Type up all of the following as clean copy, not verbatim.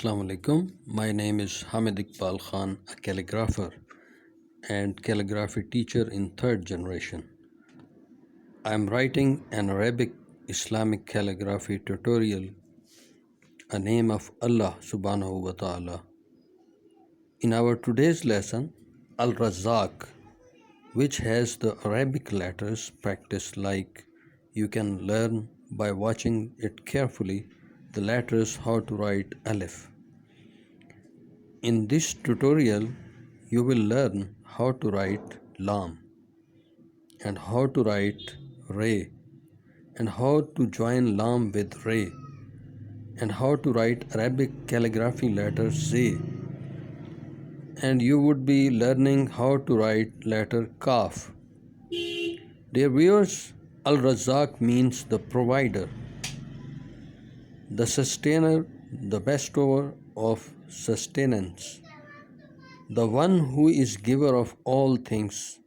Assalamu alaikum. My name is Hamid Iqbal Khan, a calligrapher and calligraphy teacher in third generation. I am writing an Arabic Islamic calligraphy tutorial, a name of Allah subhanahu wa ta'ala. In our today's lesson, Al-Razzaq, which has the Arabic letters practiced like you can learn by watching it carefully the letters how to write Alif. In this tutorial, you will learn how to write Lam and how to write Re and how to join Lam with Re and how to write Arabic calligraphy letter Z, and you would be learning how to write letter Kaf. Dear viewers, Al-Razzaq means the provider, the sustainer, the bestower of sustenance, the one who is giver of all things,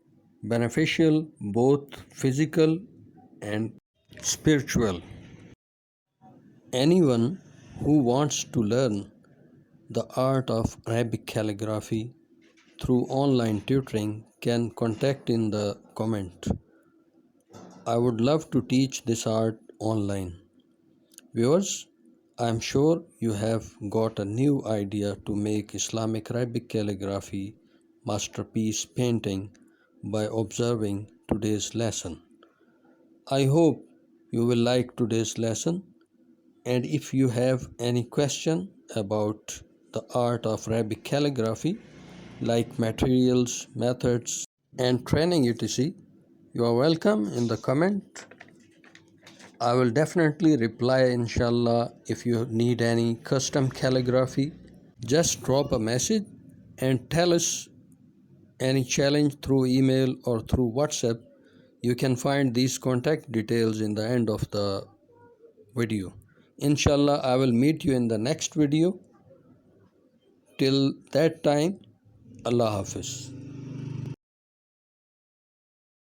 beneficial both physical and spiritual. Anyone who wants to learn the art of Arabic calligraphy through online tutoring can contact in the comment. I would love to teach this art online. Viewers, I am sure you have got a new idea to make Islamic Arabic calligraphy masterpiece painting by observing today's lesson. I hope you will like today's lesson, and if you have any question about the art of Arabic calligraphy like materials, methods and training etc., you are welcome in the comment. I will definitely reply inshallah. If you need any custom calligraphy, just drop a message and tell us any challenge through email or through WhatsApp. You can find these contact details in the end of the video. Inshallah, I will meet you in the next video. Till that time, Allah Hafiz.